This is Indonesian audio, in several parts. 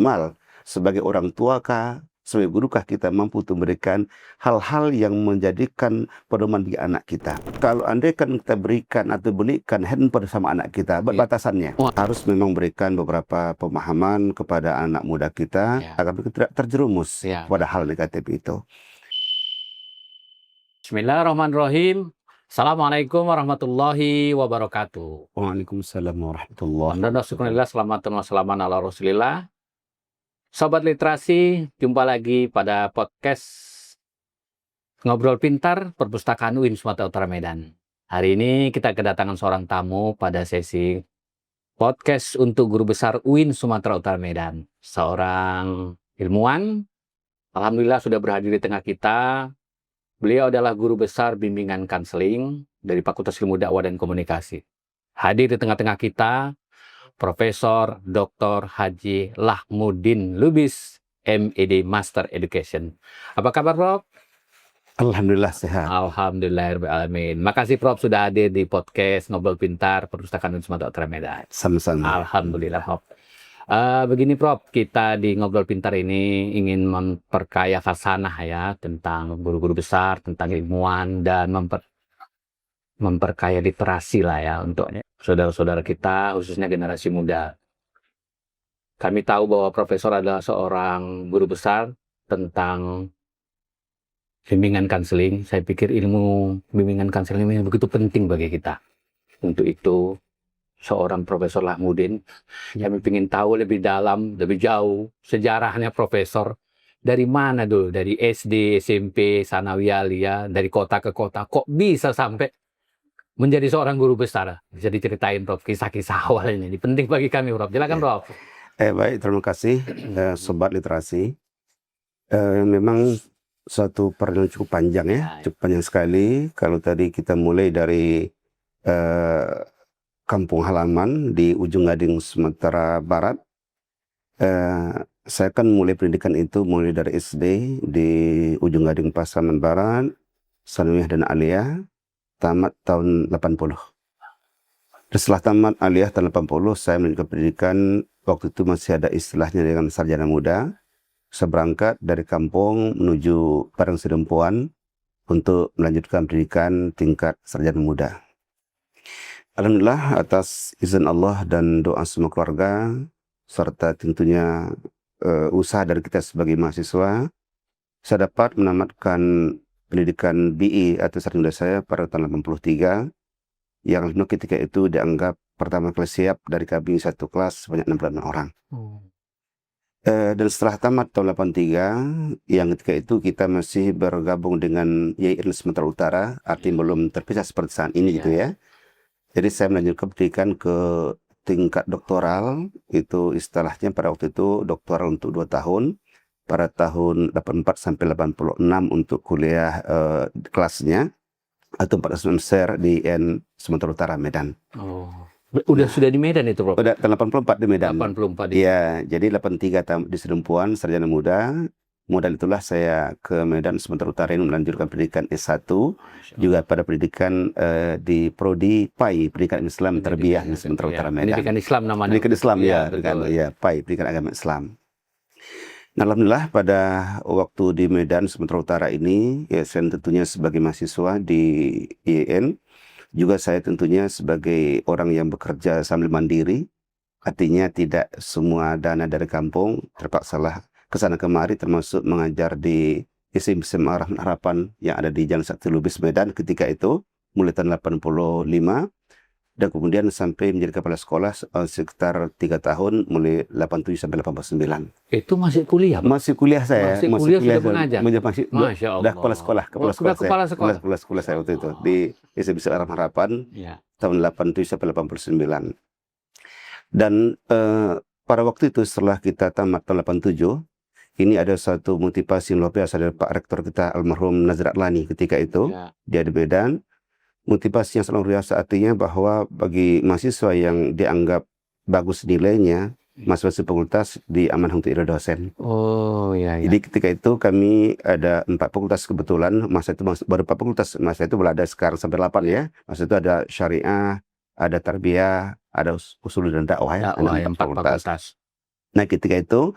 minimal sebagai orang tua kah, sebagai guru kah kita mampu untuk memberikan hal-hal yang menjadikan pedoman bagi anak kita. Kalau andaikan kita berikan atau belikan handphone sama anak kita, batasannya harus memang berikan beberapa pemahaman kepada anak muda kita agar mereka tidak terjerumus pada hal negatif itu. Bismillahirrahmanirrahim. Assalamualaikum warahmatullahi wabarakatuh. Waalaikumsalam warahmatullahi wabarakatuh. Selamat ala Rasulillah. Sobat Literasi, jumpa lagi pada podcast Ngobrol Pintar Perpustakaan UIN Sumatera Utara Medan. Hari ini kita kedatangan seorang tamu pada sesi podcast untuk Guru Besar UIN Sumatera Utara Medan. Seorang ilmuwan, alhamdulillah sudah berhadir di tengah kita. Beliau adalah Guru Besar Bimbingan Kanseling dari Fakultas Ilmu Dakwah dan Komunikasi. Hadir di tengah-tengah kita, Profesor Dr. Haji Lahmudin Lubis, MED Master Education. Apa kabar, Prof? Alhamdulillah sehat. Alhamdulillahirrahmanirrahim. Makasih, Prof, sudah hadir di podcast Ngobrol Pintar Perpustakaan UIN Sumatera Utara Medan. Sama-sama. Alhamdulillah, Prof. Begini, Prof, kita di Ngobrol Pintar ini ingin memperkaya khasanah ya tentang guru-guru besar, tentang ilmuwan, dan memperkaya literasi lah ya untuk saudara-saudara kita, khususnya generasi muda. Kami tahu bahwa Profesor adalah seorang guru besar tentang bimbingan kanseling. Saya pikir ilmu bimbingan kanseling ini begitu penting bagi kita. Untuk itu, seorang Profesor Lahmudin, kami ingin tahu lebih dalam, lebih jauh sejarahnya Profesor. Dari mana dulu? Dari SD, SMP, Sanawiyah, Aliyah, dari kota ke kota. Kok bisa sampai menjadi seorang guru besar? Bisa diceritain, Prof, kisah-kisah awalnya. Ini penting bagi kami, Prof. Silakan, Prof. Baik, terima kasih, Sobat Literasi. Memang suatu perjalanan cukup panjang ya, cukup panjang sekali. Kalau tadi kita mulai dari kampung halaman di ujung Gading, Sumatera Barat. Saya kan mulai pendidikan itu mulai dari SD di ujung Gading Pasaman Barat, Sanawiyah dan Aliyah, tamat tahun 80. Dan setelah tamat Aliyah tahun 80, saya melanjutkan pendidikan. Waktu itu masih ada istilahnya dengan sarjana muda. Saya berangkat dari kampung menuju Padang Sidempuan untuk melanjutkan pendidikan tingkat sarjana muda. Alhamdulillah atas izin Allah dan doa semua keluarga serta tentunya usaha dari kita sebagai mahasiswa, saya dapat menamatkan pendidikan BI atau sarjana muda saya pada tahun 83, yang alhamdulillah ketika itu dianggap pertama kali siap dari kami satu kelas sebanyak 68 orang. Dan setelah tamat tahun 83, yang ketika itu kita masih bergabung dengan YIN Sumatera Utara, artinya belum terpisah seperti saat ini gitu ya. Jadi saya melanjutkan pendidikan ke tingkat doktoral, itu istilahnya pada waktu itu doktoral untuk 2 tahun, pada tahun 84 sampai 86 untuk kuliah kelasnya, atau 4 semester di IN Sumatera Utara Medan. Sudah di Medan itu, Prof? Udah tahun 84 di Medan. 84 Iya, jadi 83 di Sidempuan, sarjana muda. Kemudian itulah saya ke Medan Sumatera Utara ini melanjutkan pendidikan S1, juga pada pendidikan di Prodi PAI, Pendidikan Islam Tarbiyah di Sumatera Utara Medan. Pendidikan Islam namanya. Pendidikan Islam PAI, Pendidikan Agama Islam. Nah, alhamdulillah pada waktu di Medan Sumatera Utara ini, ya saya tentunya sebagai mahasiswa di IAIN, juga saya tentunya sebagai orang yang bekerja sambil mandiri, artinya tidak semua dana dari kampung, terpaksalah kesana kemari, termasuk mengajar di SMP Rahman Harapan yang ada di Jalan Sakti Lubis Medan ketika itu, mulai tahun 85, dan kemudian sampai menjadi kepala sekolah sekitar 3 tahun, mulai 87 sampai 89. Itu masih kuliah? Masih kuliah saya. Masih kuliah sudah mengajar? Masya Allah. Kepala sekolah saya waktu itu, di SMP Rahman Harapan, tahun 87 sampai 89. Dan pada waktu itu setelah kita tamat tahun 87, ini ada satu motivasi luar biasa dari Pak Rektor kita almarhum Nazir Atlani ketika itu, dia di Medan. Motivasi yang sangat luar biasa, artinya bahwa bagi mahasiswa yang dianggap bagus nilainya, masing-masing fakultas diamankan untuk jadi dosen. Jadi ketika itu kami ada 4 fakultas kebetulan, masa itu baru 4 fakultas, masa itu belum ada, sekarang sampai 8 ya. Masa itu ada syariah, ada tarbiyah, ada usul dan dakwah ya, ada 4 fakultas. Nah ketika itu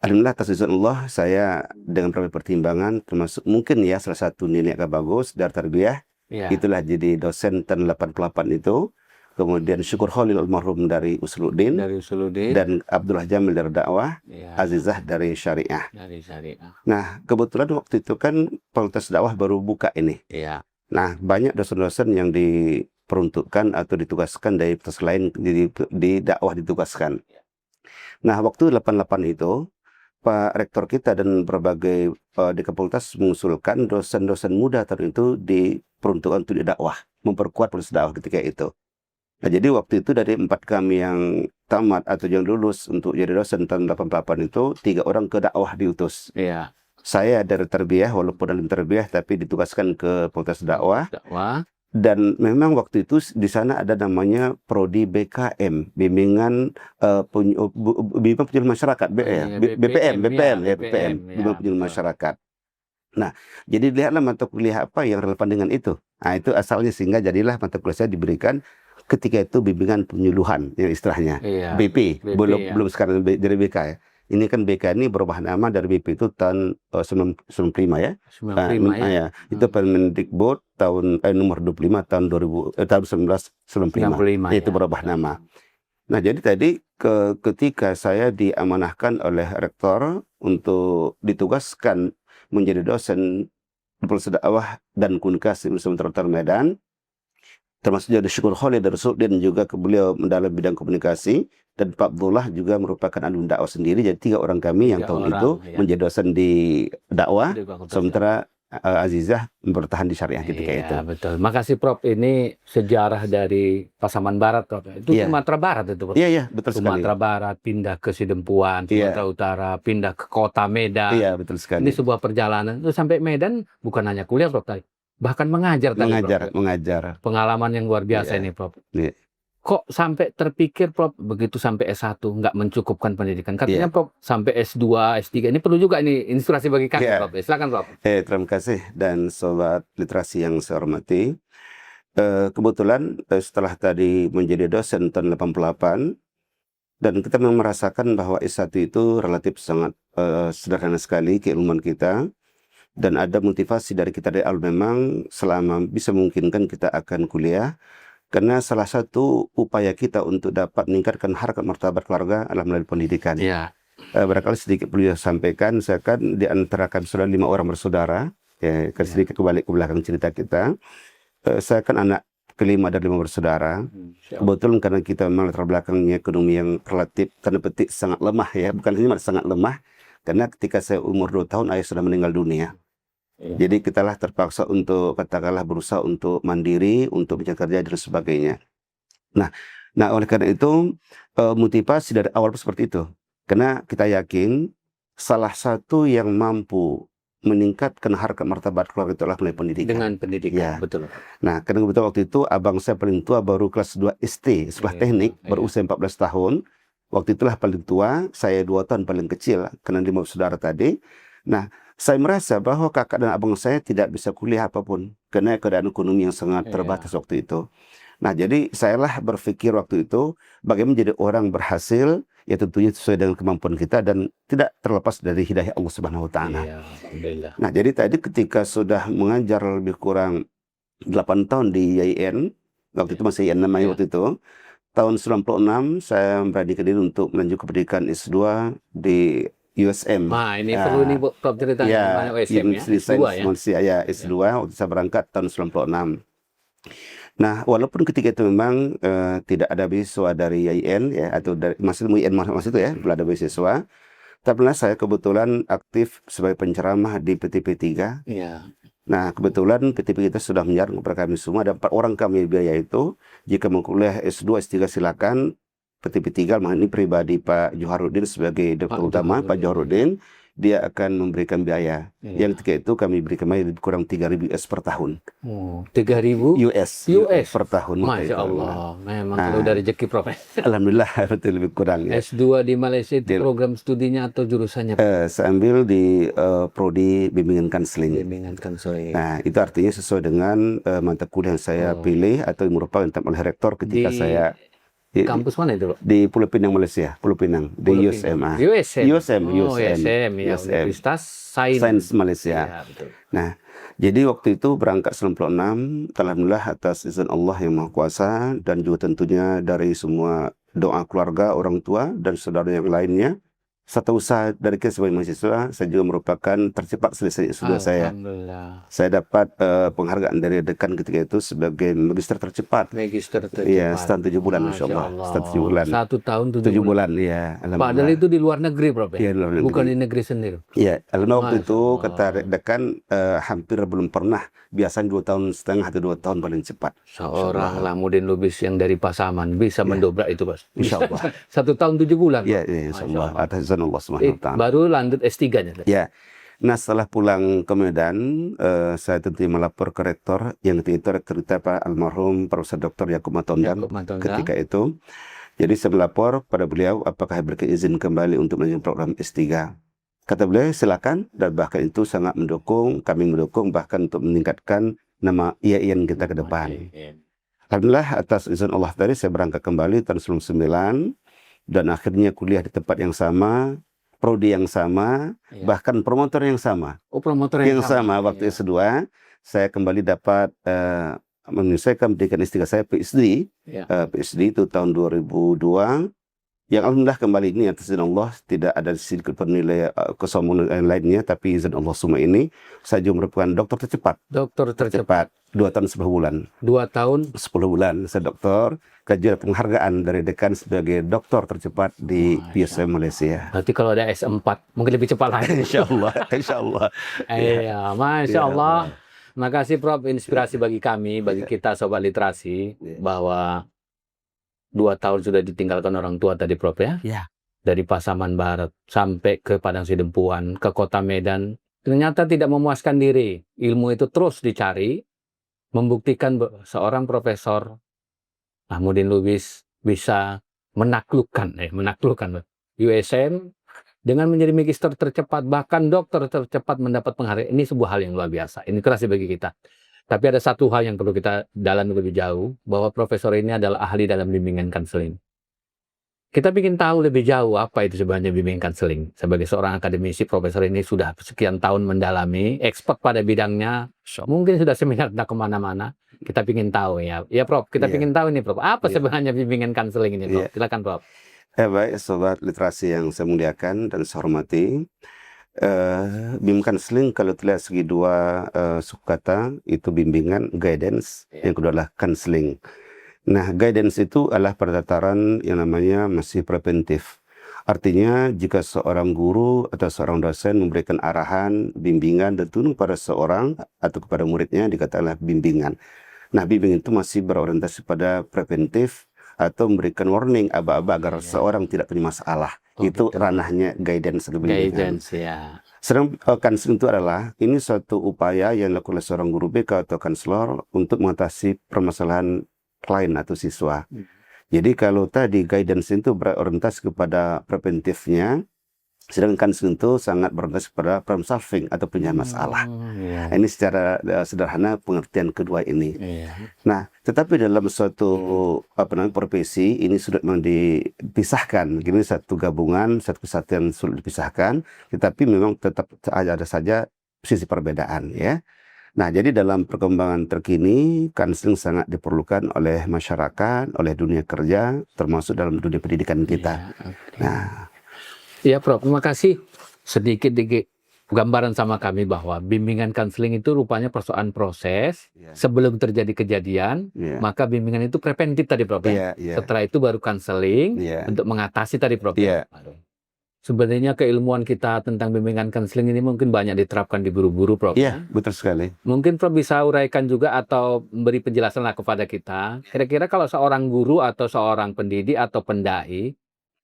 alhamdulillah atas izin Allah saya dengan berbagai pertimbangan termasuk mungkin ya salah satu nilai agak bagus dari tarbiyah Ya. itulah jadi dosen tahun 88 itu. Kemudian Syukur Khalil almarhum dari Usuluddin Dari Usuluddin. dan Abdullah Jamil dari dakwah, Ya. Azizah dari syariah. Dari syariah. Nah kebetulan waktu itu kan fakultas dakwah baru buka ini. Iya. Nah banyak dosen-dosen yang diperuntukkan atau ditugaskan dari fakultas lain di dakwah ditugaskan. Nah waktu 88 itu Pak Rektor kita dan berbagai di fakultas mengusulkan dosen-dosen muda tertentu diperuntukkan untuk dakwah, memperkuat proses dakwah ketika itu. Nah jadi waktu itu dari 4 kami yang tamat atau yang lulus untuk jadi dosen tahun 88 itu 3 orang ke dakwah diutus. Iya. Saya dari tarbiyah walaupun dalam tarbiyah tapi ditugaskan ke fakultas dakwah. Dakwah. Dan memang waktu itu di sana ada namanya prodi BKM, bimbingan bimbingan penyuluh masyarakat, BPM, bimbingan penyuluh masyarakat. Nah, jadi lihatlah mata kuliah apa yang relevan dengan itu. Nah, itu asalnya sehingga jadilah mata kuliah saya diberikan ketika itu bimbingan penyuluhan yang istilahnya BP, belum sekarang dari BK ya. Ini kan BK ini berubah nama dari BP itu tahun 95 ya. 95 ya. Itu Permendikbud tahun nomor 25 tahun 1995. Itu berubah nama. Nah, jadi tadi ketika saya diamanahkan oleh rektor untuk ditugaskan menjadi dosen Fakultas Dakwah dan Komunikasi Universitas Utara Medan, termasuk juga Syukur Khalil dari Usuluddin juga beliau dalam bidang komunikasi, dan Pak Abdullah juga merupakan alumni dakwah sendiri. Jadi 3 orang kami yang tahun itu menjadi dosen di dakwah, sementara Azizah bertahan di syariah ketika itu. Iya, betul. Makasih Prof. Ini sejarah dari Pasaman Barat, Prof. Itu Sumatera Barat itu, Prof. Iya, betul sekali. Sumatera Barat pindah ke Sidempuan, Sumatera Utara pindah ke kota Medan. Iya, betul sekali. Ini sebuah perjalanan. Terus sampai Medan bukan hanya kuliah, Prof. Bahkan mengajar tadi, Prof. Mengajar. Pengalaman yang luar biasa ini, Prof. Iya. Kok sampai terpikir, Prof, begitu sampai S1 nggak mencukupkan pendidikan? Katanya, Prof, sampai S2, S3. Ini perlu juga ini inspirasi bagi kami, Prof. Silakan, Prof. Terima kasih dan sobat literasi yang saya hormati. Kebetulan setelah tadi menjadi dosen tahun 88, dan kita memang merasakan bahwa S1 itu relatif sangat sederhana sekali keilmuan kita. Dan ada motivasi dari kita dari awal memang selama bisa memungkinkan kita akan kuliah. Karena salah satu upaya kita untuk dapat meningkatkan harkat martabat keluarga adalah melalui pendidikan. Iya. Barangkali sedikit perlu sampaikan, saya kan di antara kami sudah 5 orang bersaudara. Sedikit kebalik ke belakang cerita kita. Saya kan anak kelima dari 5 bersaudara. Kebetulan karena kita memang latar belakangnya ekonomi yang relatif tanda petik sangat lemah ya. Bukan hanya sangat lemah. Karena ketika saya umur 2 tahun ayah sudah meninggal dunia. Jadi kita lah terpaksa untuk katakanlah berusaha untuk mandiri, untuk mencari kerja dan sebagainya. Nah oleh karena itu motivasi dari awal seperti itu. Karena kita yakin salah satu yang mampu meningkatkan harkat martabat keluarga itu adalah melalui pendidikan. Dengan pendidikan, betul. Nah, karena kebetulan waktu itu abang saya paling tua baru kelas 2 SD, sekolah teknik, berusia 14 tahun. Waktu itulah paling tua, saya 2 tahun paling kecil, karena 5 saudara tadi. Nah, saya merasa bahwa kakak dan abang saya tidak bisa kuliah apapun karena keadaan ekonomi yang sangat terbatas waktu itu. Nah, jadi sayalah berpikir waktu itu bagaimana menjadi orang berhasil, ya tentunya sesuai dengan kemampuan kita dan tidak terlepas dari hidayah Allah Subhanahu wa taala. Nah, jadi tadi ketika sudah mengajar lebih kurang 8 tahun di YIN, waktu itu masih YIN namanya waktu itu. Tahun 96 saya beranikan diri untuk melanjutkan pendidikan S2 di USM. Nah, ini perlu nih Prof ceritanya gimana USM ya? S2 ya. S2 waktu saya berangkat tahun 96. Nah, walaupun ketika itu memang tidak ada beasiswa dari YIN ya atau dari masih YIN itu ya, belum ada beasiswa. Tapi saya kebetulan aktif sebagai penceramah di PTP3. Iya. Nah, kebetulan PTP kita sudah menyarankan kepada kami semua, ada 4 orang kami biaya itu, jika mau kuliah S2, S3 silakan. PTP3 ini pribadi Pak Joharuddin sebagai direktur utama, Pak Joharuddin, dia akan memberikan biaya. Yang ketika itu kami berikan biaya lebih kurang 3.000 US per tahun. 3.000 US per tahun. Masya Allah, memang kalau dari rezeki Prof. Alhamdulillah, betul lebih kurang ya. S2 di Malaysia itu program studinya atau jurusannya? Saya ambil di prodi bimbingan konseling. Bimbingan konseling. Nah, itu artinya sesuai dengan mata kuliah yang saya pilih atau yang merupakan oleh rektor ketika saya Kampus mana itu, Bro? Di Pulau Pinang, Malaysia. Pulau Pinang, di Pulau USM. Pinang. ah. USM. USM, Oh, USM. USM, ya, USM. Universitas Sains. Sains Malaysia. Ya, betul. Nah, jadi waktu itu berangkat 96, alhamdulillah atas izin Allah yang Maha Kuasa dan juga tentunya dari semua doa keluarga, orang tua dan saudara yang lainnya. Satu usaha dari kita sebagai mahasiswa, saya juga merupakan tercepat selesai S2 saya. Alhamdulillah. Saya dapat penghargaan dari dekan ketika itu sebagai magister tercepat. Magister tercepat. Iya, setahun 7 bulan, Masya Allah. Setahun 7 bulan. 1 tahun 7 bulan, iya. Padahal itu di luar negeri, Bro. Iya, di luar negeri. Bukan di negeri sendiri. Iya, alhamdulillah waktu Masya itu Allah. kata dekan hampir belum pernah. Biasanya 2 tahun setengah atau 2 tahun paling cepat. Seorang Lamuddin Lubis yang dari Pasaman bisa mendobrak itu, Bos. Insya Allah. 1 tahun 7 bulan. Iya, Bro. iya, Insya Masya Allah. Allah. Atas izin Allah Subhanahu wa Ta'ala. Baru lanjut S3-nya. Ya. Nah, setelah pulang ke Medan, saya tentu melapor ke rektor yang ketika itu rektor kita Pak almarhum Profesor Dr. Yakub Matondang Yakub Matondang. ketika itu. Jadi saya melapor pada beliau apakah berikan izin kembali untuk melanjutkan program S3. Kata beliau silakan, dan bahkan itu sangat mendukung, kami mendukung bahkan untuk meningkatkan nama IAIN kita ke depan. Alhamdulillah atas izin Allah tadi saya berangkat kembali tahun 99 dan akhirnya kuliah di tempat yang sama, prodi yang sama, Iya. bahkan promotor yang sama. Oh, promotor Yang sama waktu Iya. S2 saya kembali dapat menyelesaikan pendidikan S3 saya PhD. Iya. PhD itu tahun 2002. Yang alhamdulillah kembali ini atas izin Allah tidak ada sedikit pernilai kesombongan lainnya, tapi izin Allah semua ini saya juga merupakan dokter tercepat. Dokter tercepat. 2 tahun 10 bulan. 2 tahun 10 bulan saya dokter, kajian penghargaan dari dekan sebagai dokter tercepat di Masya PSM Malaysia. Berarti kalau ada S4 mungkin lebih cepat lagi. Insya Allah, insya Allah. Iya, Masya Ya Allah. Makasih Prof, inspirasi bagi kami, bagi Iya. kita Sobat Literasi, Iya. bahwa 2 tahun sudah ditinggalkan orang tua tadi Prof ya. Iya. Dari Pasaman Barat sampai ke Padang Sidempuan, ke kota Medan. Ternyata tidak memuaskan diri. Ilmu itu terus dicari, membuktikan seorang Profesor Lamuddin Lubis bisa menaklukkan USM dengan menjadi magister tercepat, bahkan dokter tercepat mendapat penghargaan. Ini sebuah hal yang luar biasa. Ini kerasi bagi kita. Tapi ada satu hal yang perlu kita dalami lebih jauh, bahwa profesor ini adalah ahli dalam bimbingan konseling. Kita ingin tahu lebih jauh apa itu sebenarnya bimbingan konseling. Sebagai seorang akademisi, profesor ini sudah sekian tahun mendalami, expert pada bidangnya, mungkin sudah seminar kemana-mana. Kita ingin tahu ya, Prof. Kita Iya. ingin tahu nih, Prof. Apa Iya. sebenarnya bimbingan konseling ini, Prof? Iya. Silakan, Prof. Baik, sobat literasi yang saya muliakan dan saya hormati. Bimbingan konseling kalau terlihat segi dua suku kata, itu bimbingan, guidance, Iya. yang kedua adalah konseling. Nah, guidance itu adalah pada tataran yang namanya masih preventif. Artinya jika seorang guru atau seorang dosen memberikan arahan, bimbingan dan tunjuk pada seorang atau kepada muridnya dikatakan bimbingan. Nah, bimbingan itu masih berorientasi pada preventif atau memberikan warning aba-aba agar Iya. seorang tidak punya masalah. Oh, Itu gitu. ranahnya guidance atau bimbingan. Guidance ya. Sedang konseling itu adalah ini suatu upaya yang dilakukan oleh seorang guru BK atau konselor untuk mengatasi permasalahan klien atau siswa. Jadi kalau tadi guidance itu berorientasi kepada preventifnya, sedangkan konseling itu sangat berorientasi kepada problem solving atau penyelesaian masalah. Iya. Ini secara sederhana pengertian kedua ini. Iya. Nah, tetapi dalam suatu profesi ini sudah memang dipisahkan. Gini satu gabungan, satu kesatuan sulit dipisahkan, tetapi memang tetap ada saja sisi perbedaan ya. Nah, jadi dalam perkembangan terkini, konseling sangat diperlukan oleh masyarakat, oleh dunia kerja, termasuk dalam dunia pendidikan kita. Iya, oke. Nah, Iya, Prof. Terima kasih. Sedikit gambaran sama kami bahwa bimbingan konseling itu rupanya persoalan proses. ya, Sebelum terjadi kejadian, ya, maka bimbingan itu preventif tadi, Prof. ya, Ya? ya, Setelah itu baru konseling ya, untuk mengatasi tadi, Prof. Iya. Aduh. Sebenarnya keilmuan kita tentang bimbingan konseling ini mungkin banyak diterapkan di buru-buru, Prof. ya, betul sekali. Mungkin Prof bisa uraikan juga atau memberi penjelasan lah kepada kita. Kira-kira kalau seorang guru atau seorang pendidik atau pendai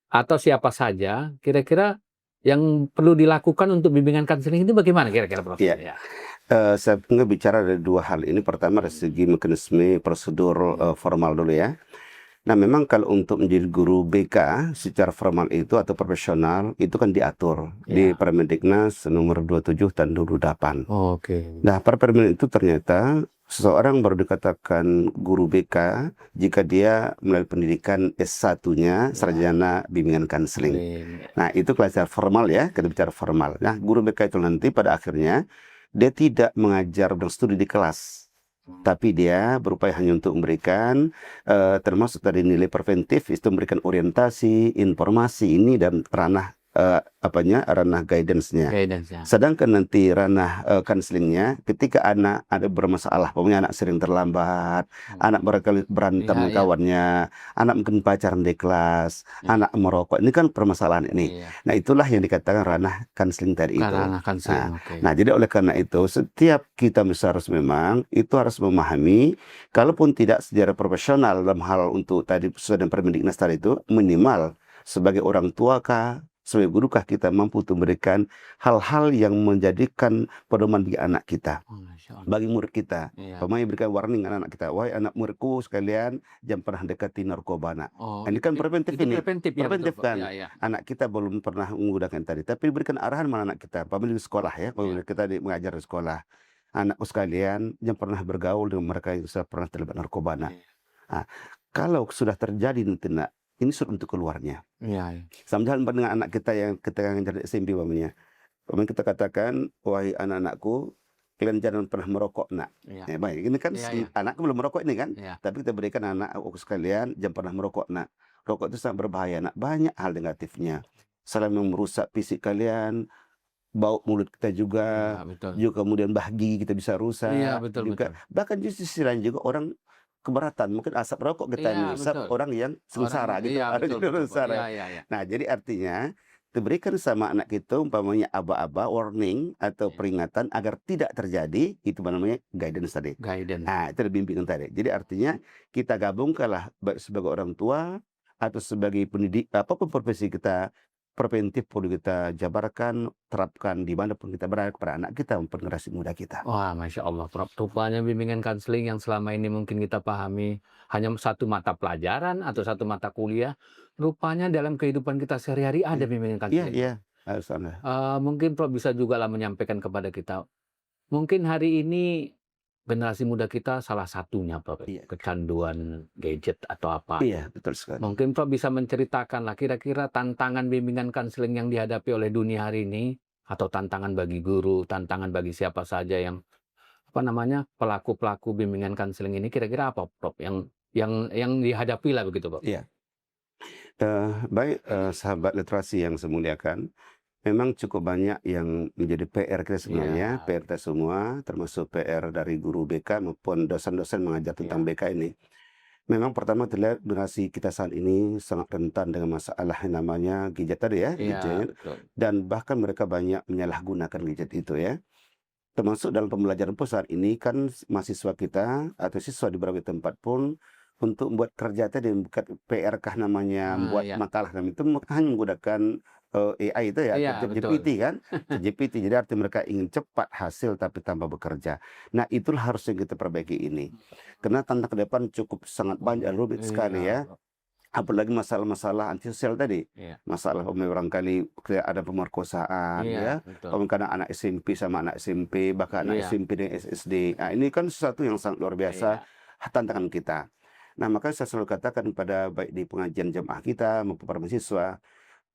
atau siapa saja, kira-kira yang perlu dilakukan untuk bimbingan konseling itu bagaimana kira-kira, Prof? Iya. Ya. Saya ingin bicara dari dua hal ini. Pertama dari segi mekanisme prosedur formal dulu ya. Nah, memang kalau untuk menjadi guru BK secara formal itu atau profesional itu kan diatur di Ya. Permendiknas nomor 27 tahun 2008. Oke. Nah, Permen itu ternyata Seseorang baru dikatakan guru BK jika dia melalui pendidikan S1-nya sarjana bimbingan konseling. Nah, itu kelas formal ya, kita bicara formal. Nah, guru BK itu nanti pada akhirnya dia tidak mengajar dan studi di kelas, tapi dia berupaya hanya untuk memberikan termasuk dari nilai preventif, itu memberikan orientasi, informasi ini dan ranah ranah guidance-nya. Sedangkan nanti ranah counselingnya ketika anak ada bermasalah, pokoknya anak sering terlambat, anak barangkali berantem dengan kawannya, anak mungkin pacaran di kelas, anak merokok, ini kan permasalahan ini. Nah, itulah yang dikatakan ranah counseling tadi itu. Nah, jadi oleh karena itu setiap kita harus memang itu harus memahami, kalaupun tidak secara profesional dalam hal untuk tadi sesuai dengan Permendiknas tadi itu, minimal sebagai orang tua kah, sebagai guru kah kita mampu untuk memberikan hal-hal yang menjadikan pedoman bagi anak kita, bagi murid kita. Pemain berikan warning anak-anak kita, wahai anak muridku sekalian, jangan pernah dekati narkoba nak. Ini kan preventif ini. Preventif kan. Anak kita belum pernah menggunakan tadi, tapi berikan arahan mana anak kita. Pemilik sekolah ya, pemilik kita mengajar di sekolah. Anakku sekalian, jangan pernah bergaul dengan mereka yang sudah pernah terlibat narkoba nak. Nah, kalau sudah terjadi nanti nak, ini sudah untuk keluarnya. Sama halnya dengan anak kita yang ketika ngajar SMP umpamanya. Umpamanya kita katakan, wahai anak-anakku, kalian jangan pernah merokok nak. Baik, ini kan anakku belum merokok ini kan. Tapi kita berikan anak-anakku sekalian, jangan pernah merokok nak. Rokok itu sangat berbahaya nak. Banyak hal negatifnya. Selain merusak fisik kalian, bau mulut kita juga, juga kemudian bahagi kita bisa rusak. Juga. Bahkan di sisi lain juga orang keberatan, mungkin asap rokok kita menghisap orang yang sengsara gitu. Nah, jadi artinya diberikan sama anak kita umpamanya aba-aba warning atau peringatan agar tidak terjadi, itu namanya guidance tadi. Nah, itu bimbingan tadi. Jadi artinya kita gabungkanlah baik sebagai orang tua atau sebagai pendidik, apapun profesi kita, preventif perlu kita jabarkan, terapkan dimanapun kita berada kepada anak kita maupun generasi muda kita. Wah, Masya Allah, Prof. Rupanya bimbingan konseling yang selama ini mungkin kita pahami hanya satu mata pelajaran atau satu mata kuliah, rupanya dalam kehidupan kita sehari-hari ada bimbingan konseling. Iya. Mungkin Prof bisa juga lah menyampaikan kepada kita, mungkin hari ini generasi muda kita salah satunya, Prof, kecanduan gadget atau apa. Iya, betul sekali. Mungkin Prof bisa menceritakan lah kira-kira tantangan bimbingan konseling yang dihadapi oleh dunia hari ini, atau tantangan bagi guru, tantangan bagi siapa saja yang pelaku-pelaku bimbingan konseling ini, kira-kira apa, Prof, yang dihadapi lah begitu, Prof? Iya. Baik, sahabat literasi yang saya muliakan, memang cukup banyak yang menjadi PR kita sebenarnya, PR kita semua, termasuk PR dari guru BK maupun dosen-dosen mengajar tentang BK ini. Memang pertama terlihat generasi kita saat ini sangat rentan dengan masalah yang namanya gadget tadi ya, gadget. Dan bahkan mereka banyak menyalahgunakan gadget itu ya. Termasuk dalam pembelajaran pun saat ini kan mahasiswa kita atau siswa di berbagai tempat pun untuk membuat kerja tadi, membuat PR kah namanya, membuat makalah itu hanya menggunakan AI itu ya, ChatGPT kan, ChatGPT. Jadi artinya mereka ingin cepat hasil tapi tanpa bekerja. Nah, itulah harus yang kita perbaiki ini. Karena tantangan ke depan cukup sangat banyak, rumit sekali ya. Apalagi masalah-masalah antisosial tadi. Masalah barangkali ada pemerkosaan ya. Kadang anak SMP sama anak SMP, bahkan anak SMP dan SSD. Nah, ini kan sesuatu yang sangat luar biasa tantangan kita. Nah, makanya saya selalu katakan pada baik di pengajian jamaah kita maupun para mahasiswa,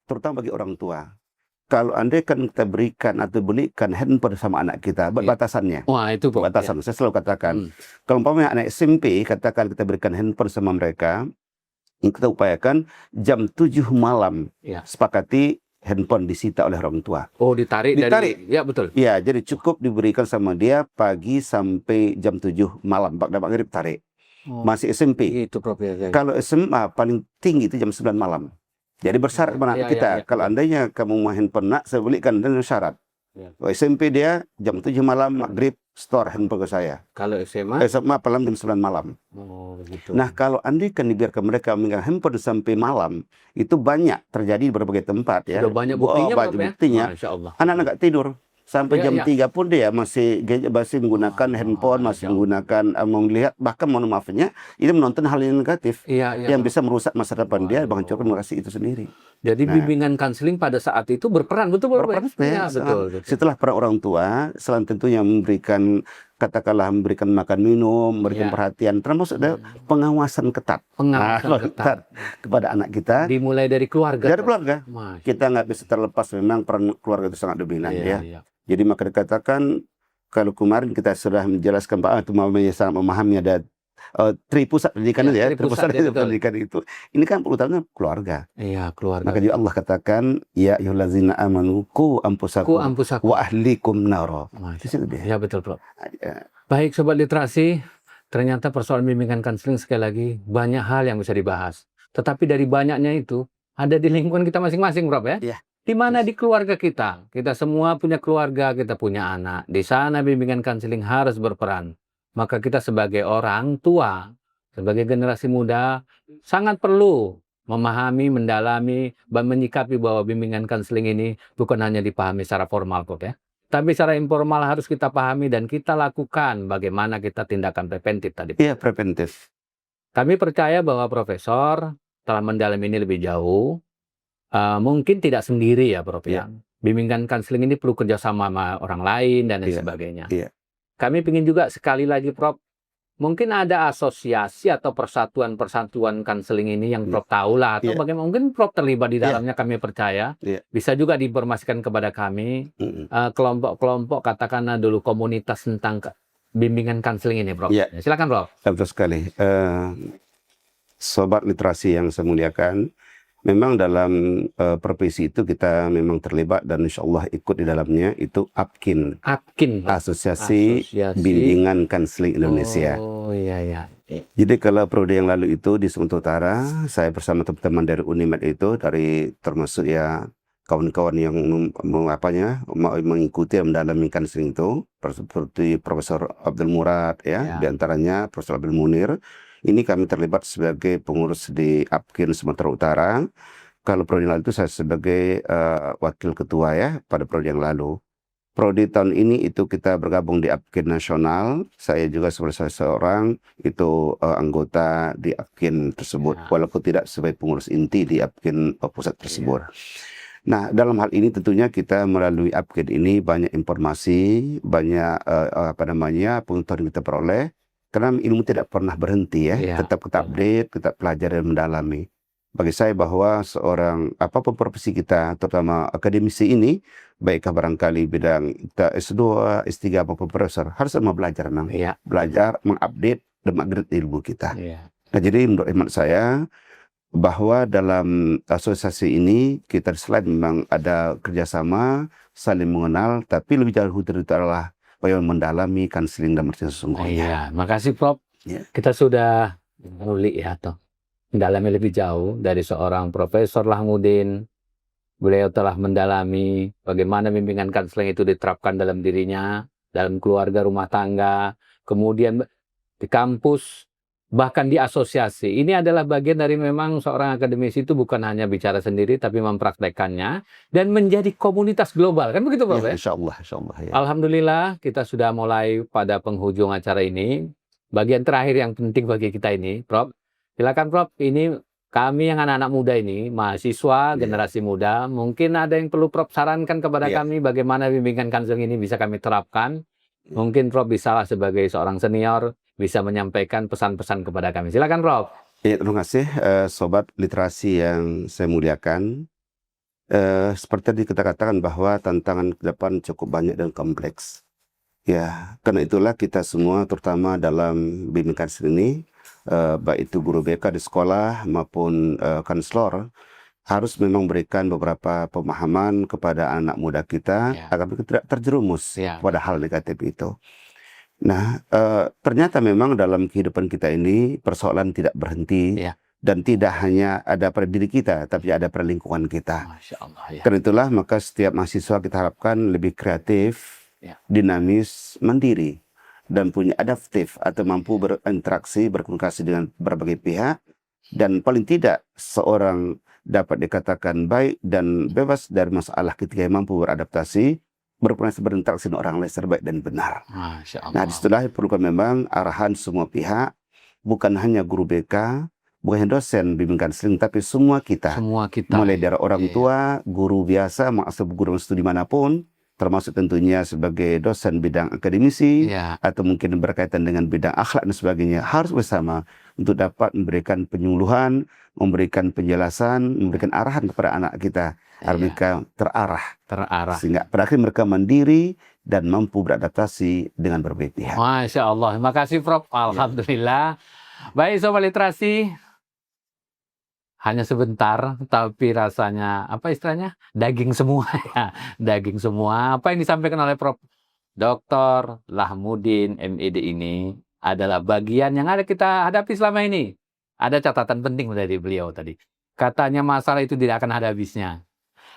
terutama bagi orang tua, kalau andai kan kita berikan atau belikan handphone sama anak kita, batasannya. Wah, itu batasan. Saya selalu katakan, kalau umpamanya anak SMP, katakan kita berikan handphone sama mereka, kita upayakan jam 7 malam, sepakati handphone disita oleh orang tua. Oh, ditarik. Ya, betul. Ya, jadi cukup diberikan sama dia pagi sampai jam 7 malam, maghrib tarik. Masih SMP. Itu, Prof. Kalau SMA paling tinggi itu jam 9 malam. Jadi bersyarat anak kita. Kalau andainya kamu mau handphone nak, saya belikan dengan syarat. SMP dia jam 7 malam maghrib store handphone ke saya. Kalau SMA? SMA malam jam 9 malam. Gitu. Nah, kalau andai kan dibiarkan mereka memegang handphone sampai malam, itu banyak terjadi di berbagai tempat ya. Sudah banyak buktinya, banyak buktinya. Anak-anak nggak tidur. Sampai jam 3 pun dia masih menggunakan handphone, masih menggunakan, melihat, bahkan mohon maafnya, ini menonton hal yang negatif yang bisa merusak masa depan dia, menghancurkan generasi itu sendiri. Jadi bimbingan konseling pada saat itu berperan, betul? Berperan, betul. Setelah para orang tua, selain tentunya memberikan katakanlah memberikan makan minum, memberikan Ya. perhatian, termasuk ada pengawasan ketat. Pengawasan ketat. Kepada anak kita Dimulai dari keluarga. dari Prof. keluarga. Masya. Kita nggak bisa terlepas, memang peran keluarga itu sangat dominan Iya, ya. iya. Jadi maka dikatakan, kalau kemarin kita sudah menjelaskan Pak itu mamanya sangat memahami ada tripusat pendidikan itu ya, tripusat, ya, betul. pendidikan itu. Ini kan utamanya keluarga. Iya, keluarga. Maka juga Allah katakan, ya ayyuhallazina amanu qu Ku anfusakum ampusakum. wa ahlikum naro. Masya Di situ Allah. dia. Ya, betul, Prof. Ya. Baik, Sobat Literasi, ternyata persoalan bimbingan konseling sekali lagi banyak hal yang bisa dibahas. Tetapi dari banyaknya itu, ada di lingkungan kita masing-masing, Prof ya? Iya. Di mana di keluarga kita. Kita semua punya keluarga, kita punya anak. Di sana bimbingan konseling harus berperan. Maka kita sebagai orang tua, sebagai generasi muda, sangat perlu memahami, mendalami, dan menyikapi bahwa bimbingan konseling ini bukan hanya dipahami secara formal, Prof ya. Tapi secara informal harus kita pahami dan kita lakukan bagaimana kita tindakan preventif tadi. Iya, preventif. Kami percaya bahwa Profesor telah mendalami ini lebih jauh. Mungkin tidak sendiri ya, Prof ya. Bimbingan konseling ini perlu kerjasama sama orang lain dan lain sebagainya. Iya. Kami ingin juga sekali lagi, Prof, mungkin ada asosiasi atau persatuan-persatuan konseling ini yang Prof tahu lah, atau bagaimana mungkin Prof terlibat di dalamnya, kami percaya. Bisa juga diinformasikan kepada kami, kelompok-kelompok, katakanlah dulu komunitas tentang bimbingan konseling ini, Prof. Iya. Silakan, Prof. Betul sekali. Sobat Literasi yang saya muliakan, memang dalam profesi itu kita memang terlibat dan insya Allah ikut di dalamnya, itu APKIN. APKIN, Asosiasi Bimbingan Konseling Indonesia. Oh iya, iya. Jadi kalau periode yang lalu itu di Sumatera Utara, saya bersama teman-teman dari Unimed itu, dari termasuk ya kawan-kawan yang mengikuti dan mendalami konseling itu, seperti Profesor Abdul Murad ya, diantaranya Profesor Abdul Munir. Ini kami terlibat sebagai pengurus di APKIN Sumatera Utara. Kalau periode yang lalu itu saya sebagai wakil ketua ya pada periode yang lalu. Periode tahun ini itu kita bergabung di APKIN Nasional. Saya juga sebagai seorang itu anggota di APKIN tersebut, walaupun tidak sebagai pengurus inti di APKIN pusat tersebut. Nah, dalam hal ini tentunya kita melalui APKIN ini banyak informasi, banyak pengetahuan yang kita peroleh. Karena ilmu tidak pernah berhenti ya, tetap kita update, kita pelajari dan mendalami. Bagi saya bahwa seorang apapun profesi kita, terutama akademisi ini, baikkah barangkali bidang kita S2, S3 apapun profesor, harus sama belajar memang. Belajar, mengupdate dan mengupgrade ilmu kita. Nah, jadi menurut hemat saya bahwa dalam asosiasi ini kita selain memang ada kerjasama, saling mengenal, tapi lebih jauh dari itu adalah bagaimana mendalami konseling dan artinya sesungguhnya. Iya, makasih Prof. Kita sudah ngulik ya, toh mendalami lebih jauh dari seorang Profesor Lahamuddin. Beliau telah mendalami bagaimana bimbingan konseling itu diterapkan dalam dirinya, dalam keluarga, rumah tangga, kemudian di kampus, bahkan di asosiasi. Ini adalah bagian dari memang seorang akademisi itu bukan hanya bicara sendiri, tapi mempraktekannya dan menjadi komunitas global. Kan begitu, Prof? Ya, insya Allah. Ya. Alhamdulillah, kita sudah mulai pada penghujung acara ini. Bagian terakhir yang penting bagi kita ini, Prof. Silakan, Prof. Ini kami yang anak-anak muda ini, mahasiswa, generasi muda, mungkin ada yang perlu Prof sarankan kepada kami bagaimana bimbingan konseling ini bisa kami terapkan. Mungkin Prof bisa sebagai seorang senior bisa menyampaikan pesan-pesan kepada kami. Silakan, Prof. Ya, terima kasih Sobat Literasi yang saya muliakan. Seperti tadi kita katakan bahwa tantangan ke depan cukup banyak dan kompleks. Ya, karena itulah kita semua terutama dalam bimbingan konseling ini, baik itu guru BK di sekolah maupun konselor, harus memang berikan beberapa pemahaman kepada anak muda kita agar mereka tidak terjerumus pada hal negatif itu. Nah, ternyata memang dalam kehidupan kita ini persoalan tidak berhenti dan tidak hanya ada pada diri kita, tapi ada pada lingkungan kita. Masya Allah, Karena itulah maka setiap mahasiswa kita harapkan lebih kreatif, dinamis, mandiri, dan punya adaptif atau mampu berinteraksi, berkomunikasi dengan berbagai pihak, dan paling tidak seorang dapat dikatakan baik dan bebas dari masalah ketika mampu beradaptasi, berinteraksi dengan orang lain secara baik dan benar. Masya Allah. Nah, disitulah perlukan memang arahan semua pihak, bukan hanya guru BK, bukan hanya dosen bimbingan konseling, tapi semua kita. Semua kita. Mulai dari orang tua, guru biasa, guru studi manapun, termasuk tentunya sebagai dosen bidang akademisi, Ya. atau mungkin berkaitan dengan bidang akhlak dan sebagainya, harus bersama untuk dapat memberikan penyuluhan, memberikan penjelasan, memberikan arahan kepada anak kita agar Iya. mereka terarah, Terarah. sehingga pada akhirnya mereka mandiri dan mampu beradaptasi dengan berbagai pihak. Masya Allah. Terima kasih Prof. Alhamdulillah. Baik Sobat Literasi. Hanya sebentar, tapi rasanya, apa istilahnya? Daging semua ya. Daging semua. Apa yang disampaikan oleh Prof. Dr. Lahmudin MID ini adalah bagian yang ada kita hadapi selama ini. Ada catatan penting dari beliau tadi. Katanya masalah itu tidak akan ada habisnya.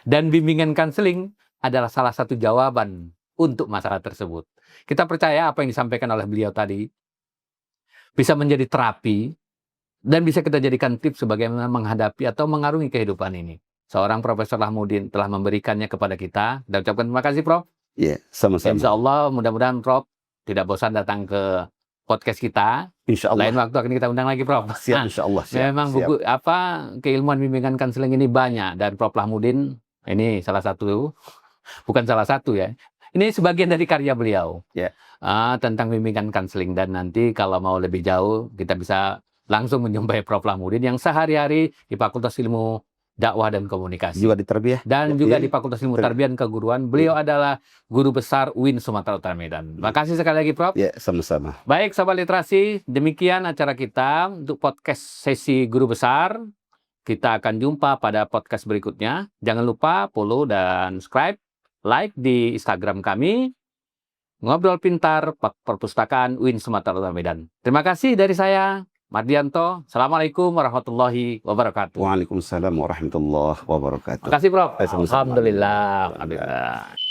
Dan bimbingan konseling adalah salah satu jawaban untuk masalah tersebut. Kita percaya apa yang disampaikan oleh beliau tadi bisa menjadi terapi dan bisa kita jadikan tips bagaimana menghadapi atau mengarungi kehidupan ini. Seorang Profesor Lahmudin telah memberikannya kepada kita. Dan ucapkan terima kasih Prof. Ya, sama-sama. Insya Allah mudah-mudahan Prof tidak bosan datang ke podcast kita. Insya Allah. Lain waktu akan kita undang lagi Prof. Siap, insya Allah. Siap, Memang siap. buku keilmuan bimbingan konseling ini banyak, dan Prof Lahmudin ini salah satu, bukan salah satu ya. Ini sebagian dari karya beliau. Ya. Tentang bimbingan konseling, dan nanti kalau mau lebih jauh kita bisa langsung menjumpai Prof Lahmudin yang sehari-hari di Fakultas Ilmu Dakwah dan Komunikasi. Juga di tarbiyah. Dan juga Iya. di Fakultas Ilmu Tarbiyah dan Keguruan. Beliau adalah guru besar UIN Sumatera Utara Medan. Terima kasih sekali lagi Prof. Ya, sama-sama. Baik Sobat Literasi, demikian acara kita untuk podcast sesi guru besar. Kita akan jumpa pada podcast berikutnya. Jangan lupa follow dan subscribe, like di Instagram kami, Ngobrol Pintar Perpustakaan UIN Sumatera Utara Medan. Terima kasih dari saya, Mardianto. Assalamualaikum warahmatullahi wabarakatuh. Waalaikumsalam warahmatullahi wabarakatuh. Terima kasih Prof. Sama-sama. Alhamdulillah. Alhamdulillah.